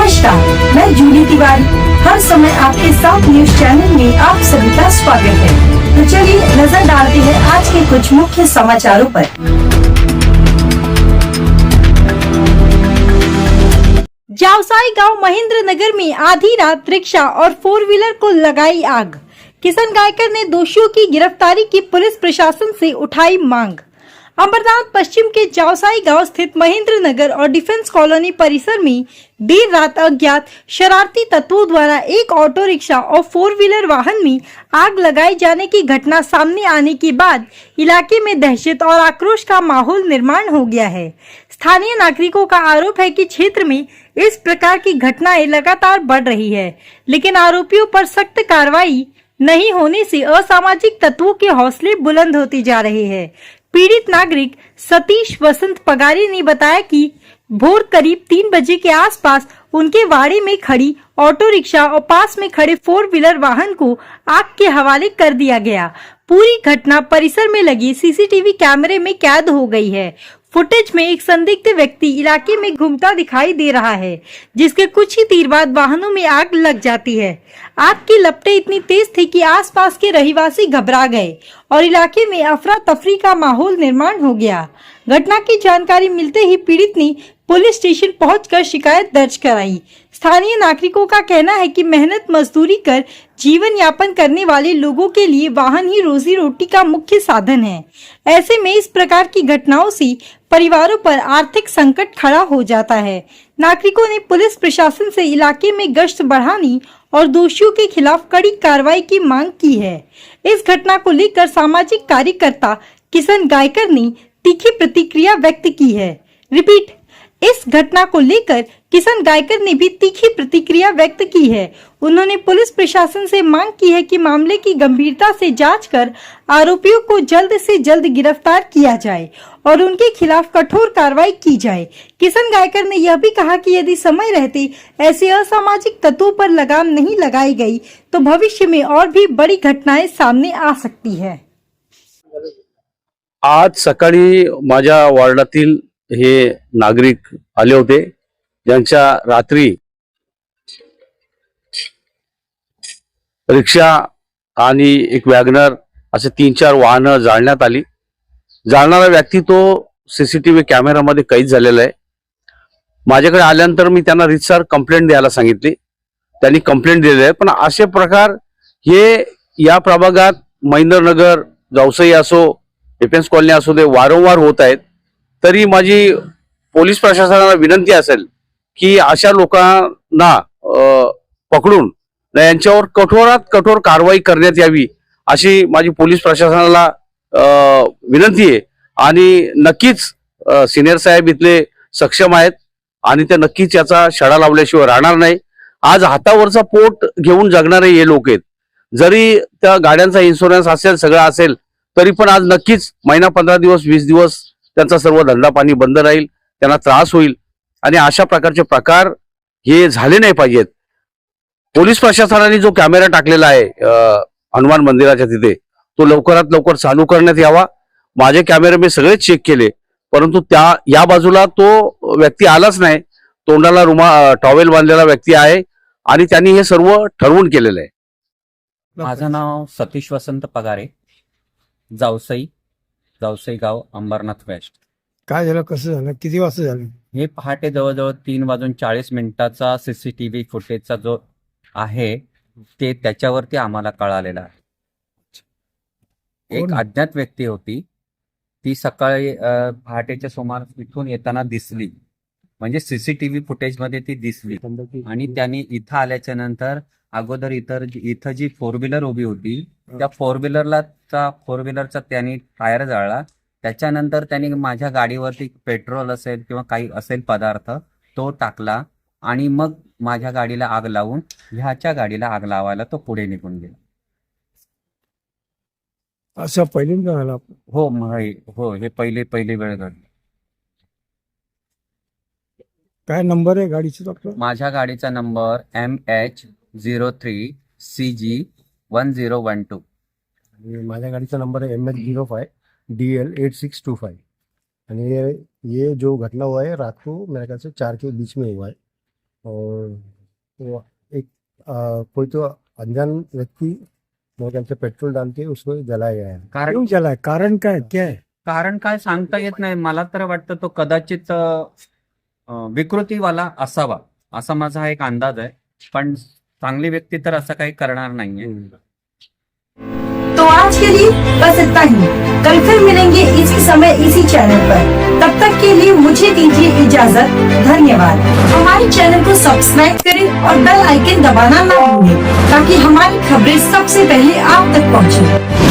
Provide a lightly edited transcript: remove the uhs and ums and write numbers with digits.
नमस्कार, मैं जूली तिवारी हर समय आपके साथ न्यूज चैनल में आप सभी का स्वागत है। तो चलिए नजर डालते हैं आज के कुछ मुख्य समाचारों पर। जावसाई गांव महेंद्र नगर में आधी रात रिक्शा और 4 व्हीलर को लगाई आग। किशन गायकर ने दोषियों की गिरफ्तारी की पुलिस प्रशासन से उठाई मांग। अमरनाथ पश्चिम के जावसाई गांव स्थित महेंद्र नगर और डिफेंस कॉलोनी परिसर में देर रात अज्ञात शरारती तत्वों द्वारा एक ऑटो रिक्शा और 4 व्हीलर वाहन में आग लगाए जाने की घटना सामने आने के बाद इलाके में दहशत और आक्रोश का माहौल निर्माण हो गया है। स्थानीय नागरिकों का आरोप है कि क्षेत्र में इस प्रकार की घटनाएं लगातार बढ़ रही है, लेकिन आरोपियों पर सख्त कार्रवाई नहीं होने से असामाजिक तत्वों के हौसले बुलंद होते जा रहे हैं। पीड़ित नागरिक सतीश वसंत पगारी ने बताया कि भोर करीब 3 बजे के आसपास उनके वाड़े में खड़ी ऑटो रिक्शा और पास में खड़े 4 व्हीलर वाहन को आग के हवाले कर दिया गया। पूरी घटना परिसर में लगी सीसीटीवी कैमरे में कैद हो गई है। फुटेज में एक संदिग्ध व्यक्ति इलाके में घूमता दिखाई दे रहा है, जिसके कुछ ही देर बाद वाहनों में आग लग जाती है। आग की लपटें इतनी तेज थी कि आसपास के रहवासी घबरा गए और इलाके में अफरा तफरी का माहौल निर्माण हो गया। घटना की जानकारी मिलते ही पीड़ित ने पुलिस स्टेशन पहुंचकर शिकायत दर्ज कराई। स्थानीय नागरिकों का कहना है कि मेहनत मजदूरी कर जीवन यापन करने वाले लोगों के लिए वाहन ही रोजी रोटी का मुख्य साधन है। ऐसे में इस प्रकार की घटनाओं से परिवारों पर आर्थिक संकट खड़ा हो जाता है। नागरिकों ने पुलिस प्रशासन से इलाके में गश्त बढ़ाने और दोषियों के खिलाफ कड़ी कार्रवाई की मांग की है। इस घटना को लेकर सामाजिक कार्यकर्ता किशन गायकर ने तीखी प्रतिक्रिया व्यक्त की है। रिपीट, इस घटना को लेकर किशन गायकर ने भी तीखी प्रतिक्रिया व्यक्त की है। उन्होंने पुलिस प्रशासन से मांग की है कि मामले की गंभीरता से जांच कर आरोपियों को जल्द से जल्द गिरफ्तार किया जाए और उनके खिलाफ कठोर कार्रवाई की जाए। किशन गायकर ने यह भी कहा कि यदि समय रहते ऐसे असामाजिक तत्वों पर लगाम नहीं लगाई गई तो भविष्य में और भी बड़ी घटनाएं सामने आ सकती है। आज सकाळी माझ्या वार्डातील हे नागरिक आले होते, ज्यांच्या रात्री रिक्षा आणि एक वॅगनर असे 3-4 वाहनं जाळण्यात आली। जाळणारा व्यक्ती तो सीसीटीव्ही कॅमेरामध्ये कैद झालेला आहे। माझ्याकडे आल्यानंतर मी त्यांना रितसर कंप्लेंट द्यायला सांगितली। त्यांनी कंप्लेंट दिली आहे, पण असे प्रकार हे या प्रभागात महेंद्रनगर, जावसई असो, डिफेन्स कॉलनी असो दे वारंवार होत आहेत। तरी माझी पोलीस प्रशासनाला विनंती असेल की अशा लोकांना पकडून यांच्यावर कठोरात कठोर कारवाई करण्यात यावी, अशी माझी पोलीस प्रशासनाला विनंती आहे। आणि नक्कीच सिनियर साहेब इथले सक्षम आहेत आणि ते नक्कीच याचा छडा लावल्याशिवाय राहणार नाही। आज हातावरचा पोट घेऊन जगणारे हे लोक आहेत। जरी त्या गाड्यांचा इन्शुरन्स असेल, सगळं असेल, तरी पण आज नक्कीच महिना 15 दिवस 20 दिवस त्यांचा सर्व धंदा पाणी बंद राहील, त्यांना त्रास होईल आणि अशा प्रकारचे प्रकार हे झाले नाही पाहिजेत। पोलीस प्रशासनाने जो कॅमेरा टाकलेला आहे हनुमान मंदिराच्या तिथे, तो लवकरात लवकर चालू करण्यात यावा। माझे कॅमेरे मी सगळे चेक केले, परंतु या बाजूला तो व्यक्ती आलाच नाही। तोंडाला टॉवेल बांधलेला व्यक्ती आहे आणि त्यांनी हे सर्व ठरवून केलेलं आहे। माझं नाव सतीश वसंत पगारे, जावसई गाव, अंबरनाथ वेस्ट। काय झालं, कसं झालं, किती वाजता झालं? हे पहाटे जवळजवळ 3:40 सीसीटीव्ही फुटेजचा जो आहे ते त्याच्यावरती आम्हाला कळालेला आहे। एक अज्ञात व्यक्ती होती, ती सकाळी पहाटेच्या सुमारास इथून येताना दिसली, म्हणजे सीसीटीव्ही फुटेजमध्ये ती दिसली। आणि त्यांनी इथं आल्याच्या नंतर अगोदर इथं जी 4 व्हीलर उभी होती, त्या 4 व्हीलरचा त्यांनी टायर जाळला। त्याच्यानंतर त्यांनी माझ्या गाडीवरती पेट्रोल असेल किंवा काही असेल पदार्थ तो टाकला आणि मग माझ्या गाडीला आग लावून ह्याच्या गाडीला आग लावायला तो पुढे निघून गेला। असं पहिल्यांदा झालं? हो, हे पहिली वेळ घडली। काय नंबर आहे गाडीचा डॉक्टर? माझ्या गाडीचा नंबर MH03CG1012 आणि माझ्या गाड़ीचा नंबर है MH05 DL8625। और ये जो घटना हुआ है रात को मेरे ख्याल से 4 के बीच में हुआ है। और वो एक कोई तो अनजान व्यक्ति मोटर से पेट्रोल डाल के उसको जलाया गया है। कारण क्यों चला है कारण काय क्या है कारण काय सांगता येत नाही. मला तर वाटतं तो कदाचित विकृतीवाला असावा असा माझा एक अंदाज आहे. पण चांगली व्यक्ती तर असं काही करणार नाहीये. तो आज के लिए बस इतना ही। कल फिर मिलेंगे इसी समय इसी चैनल पर। तब तक के लिए मुझे दीजिए इजाजत। धन्यवाद। हमारे चैनल को सब्सक्राइब करें और बेल आइकन दबाना ना भूलें ताकि हमारी खबरें सबसे पहले आप तक पहुंचे।